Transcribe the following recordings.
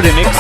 Premix.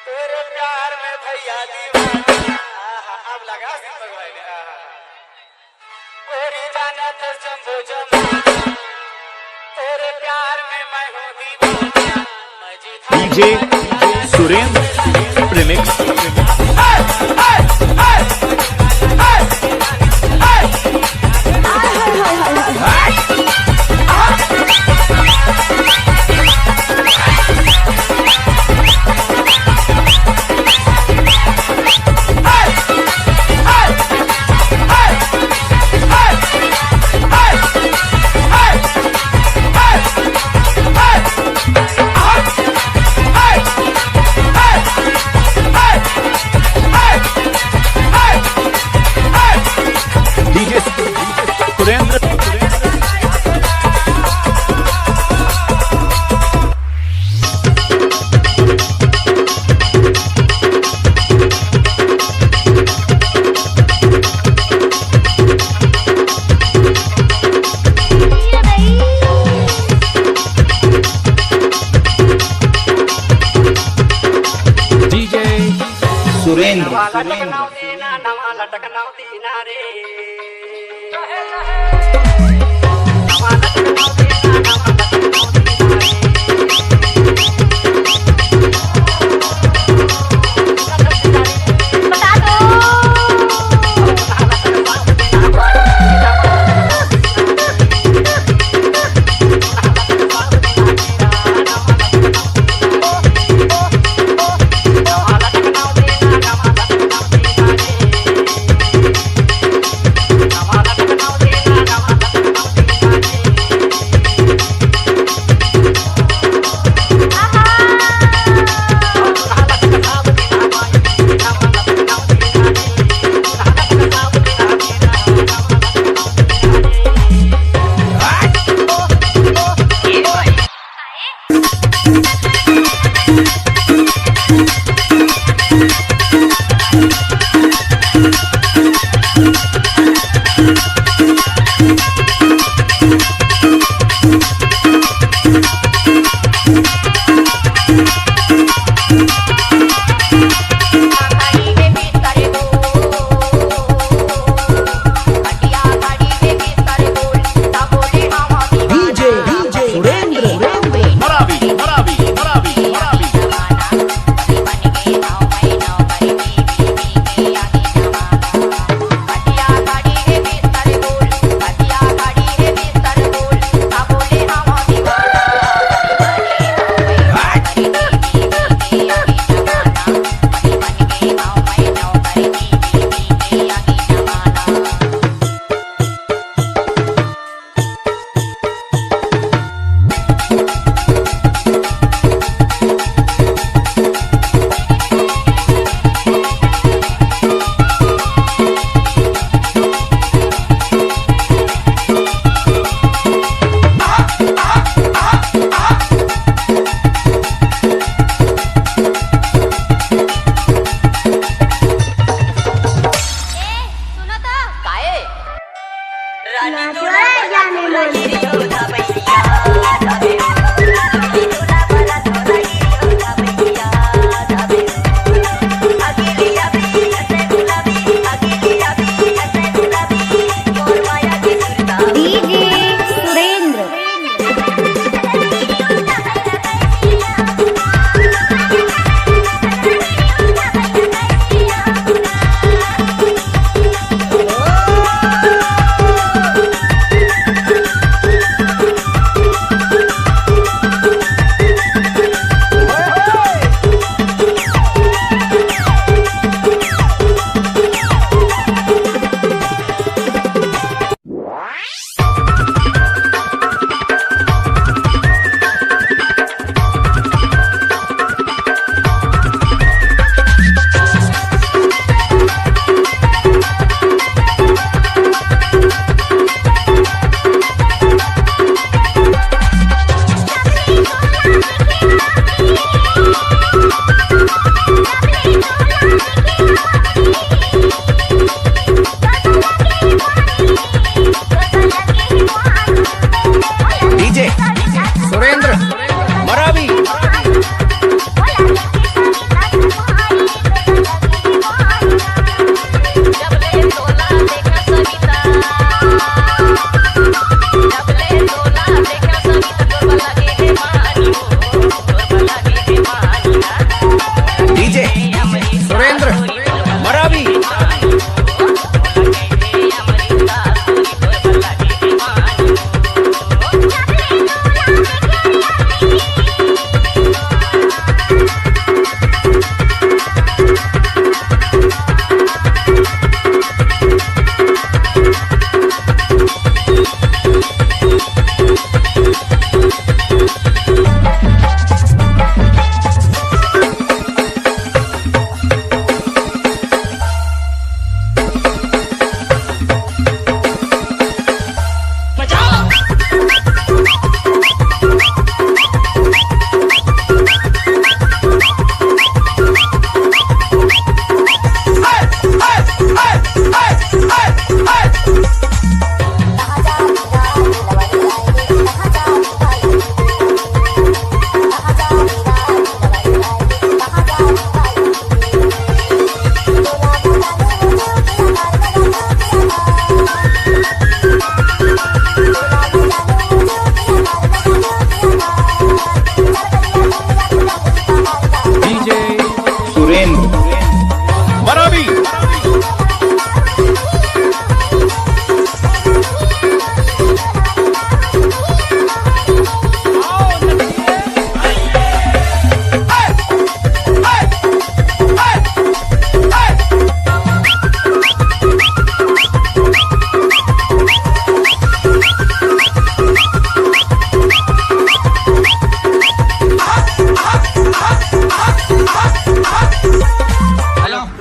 तेरे प्यार में भैया दीवाना अब लगा गोरी जाना तो शंभू जमाना तेरे प्यार में मैं हूँ दीवाना डीजे सुरेंद्र प्रीमिक्स। सुरेंद्र लटकना दीना रे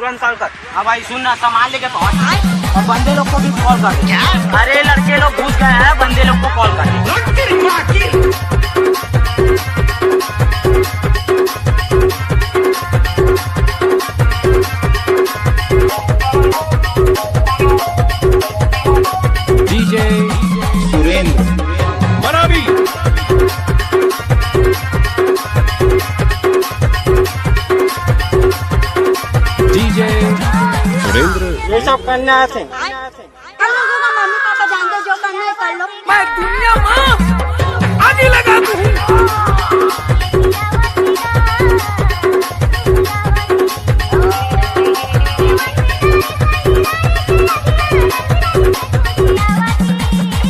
तुरंत कॉल कर। हाँ भाई सुन ना, सामान लेके पहुंच और बंदे लोग को भी कॉल कर। क्या? अरे लड़के लोग घुस गए हैं, बंदे लोग को कॉल कर। डीजे सुरेंद्र मरावी। डीजे सुरेंद्र। ये सब करना है। हम लोगों का मम्मी पापा जानते जो करना है कर लो। मैं दुनिया में आगे लगा दूँ।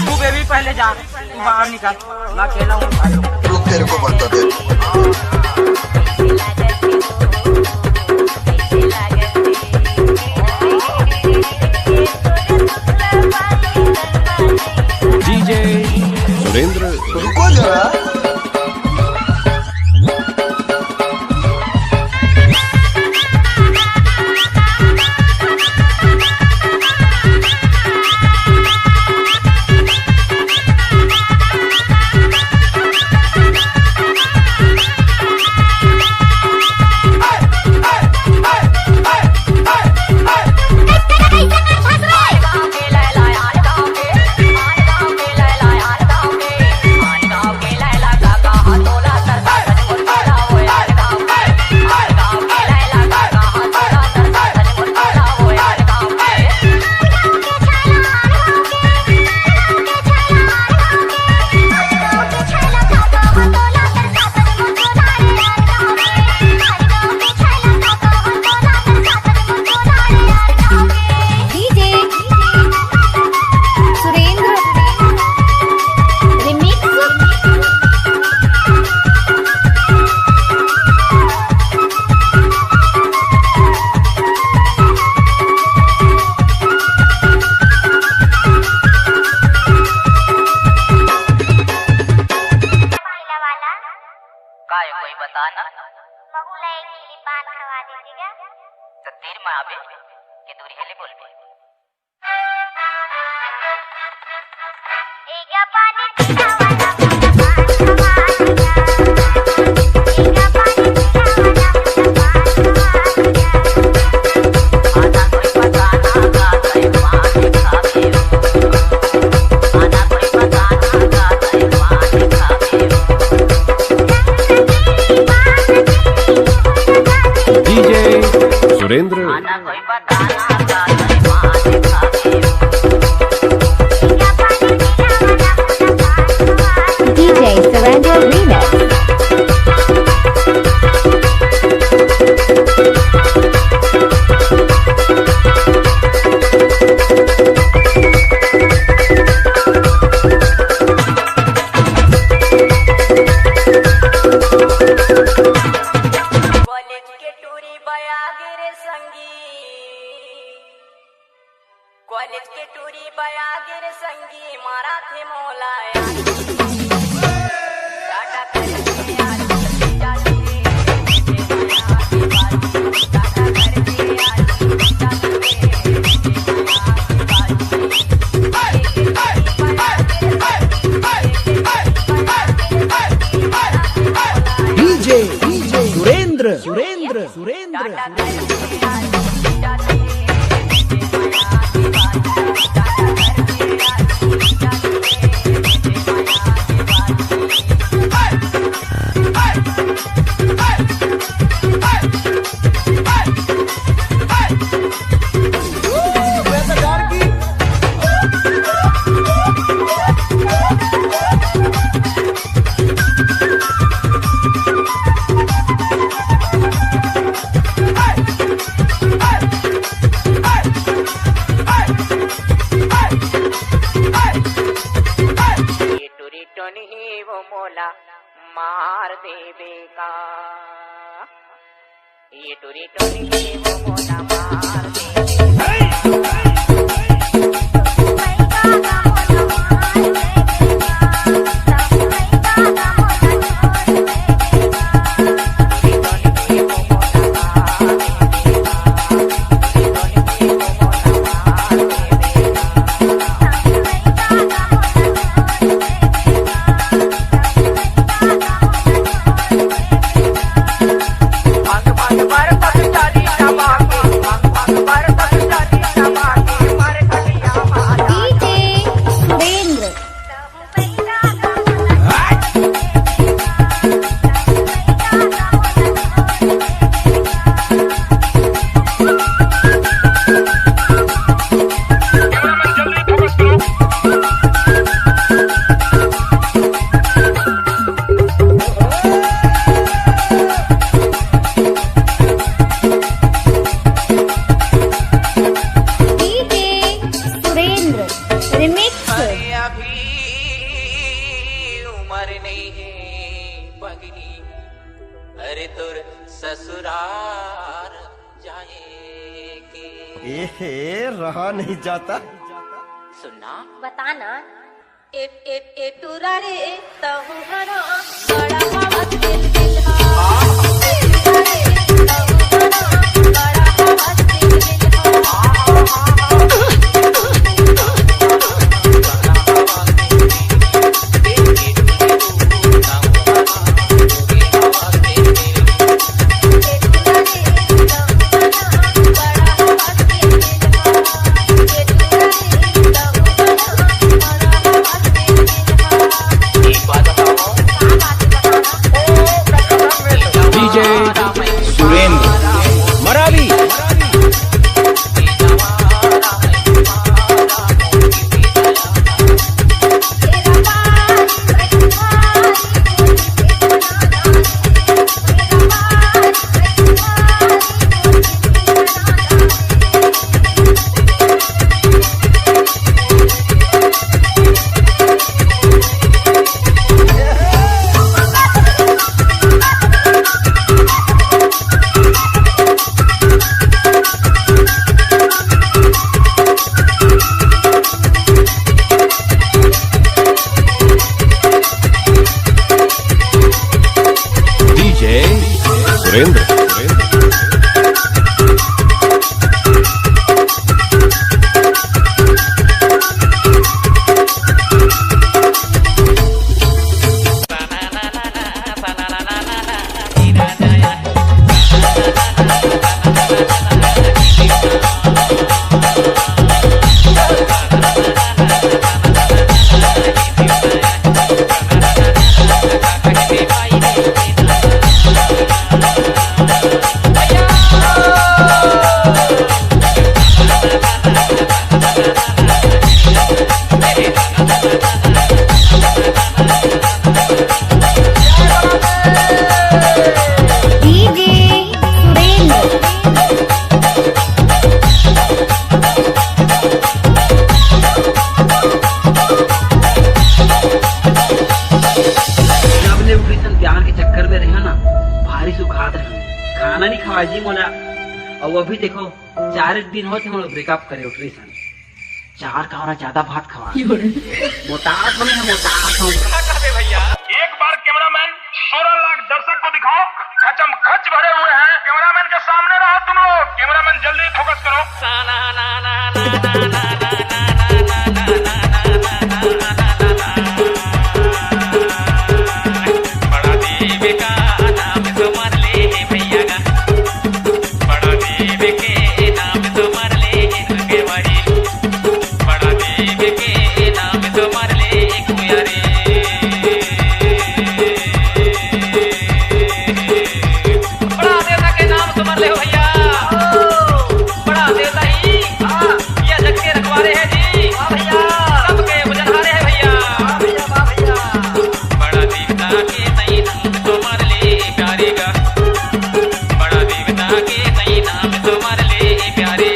तू बेबी पहले जा, तू बाहर निकल, मैं अकेला हूँ भाई लोग। रुक तेरे को बता दे। डीजे सुरेंद्र। रुको जरा। कोई बता ना। बहुला एक खिली पान खवा दीजिएगा। तो तीर में आवे कि दूरी हेले बोल पे। एगा पानी पीना वाला मुझे पान खवा दिया। एगा पानी पीना वाला मुझे पान खवा दिया। आना कोई पता ना गाता पान खावे हो। आना कोई पता ना गाता पान खावे हो। डीजे सुरेंद्र। आना कोई पता ना गाता पान खावे हो। DJ Surrender Remix. कॉलेज के टूरी बया गिरे संगी, कॉलेज के टूरी बया गिरे संगी, मारा थे मोलाया टाटा करके आज जाती रे, टाटा करके डीजे सुरेंद्र सुरेंद्र सुरेंद्र। ही वो मोला मार देवे का, ये टूरी टोरी ही वो मोला मार देवे का। एहे रहा नहीं जाता। सुनना बताना ए टूरा रे तहु हरा बड़ा हवा दिल दिल हा ए टूरा रे तहु हरा बड़ा हवा दिल दिल हा DJ Surendra Maravi DJ Surendra DJ Surendra जब ले उठीसन प्यार के चक्कर में रहे ना भारी सुखात रहे खाना नहीं खवा जी मोला और अभी देखो 4 दिन होते हम लोग ब्रेकअप करे उठ रही सन 4 का ज्यादा भात खवा मोटास बने हैं मोटास हम एक बार कैमरामैन 16 लाख दर्शक को दिखाओ खचम खच भरे हुए हैं कैमरामैन के सामने रहो तुम लोग कैमरामैन जल्दी फोकस करो बड़ा देव का नाम तुम्हार ले भैया का बड़ा देव के नाम तुम्हार ले के वारी बड़ा देव के नाम तुम्हार ले कुया रे बड़ा देवता के नाम तुम्हार ले भैया बड़ा देवता ही ये जग के रखवारे हैं जी भैया सबके बुझनहारे हैं भैया बड़ा देवता के नई नाम तुम्हार ले प्यारे का बड़ा देवता के नई नाम तुम्हार ले प्यारे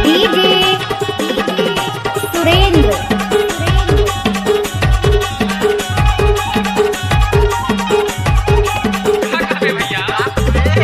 डीजे सुरेंद्र भैया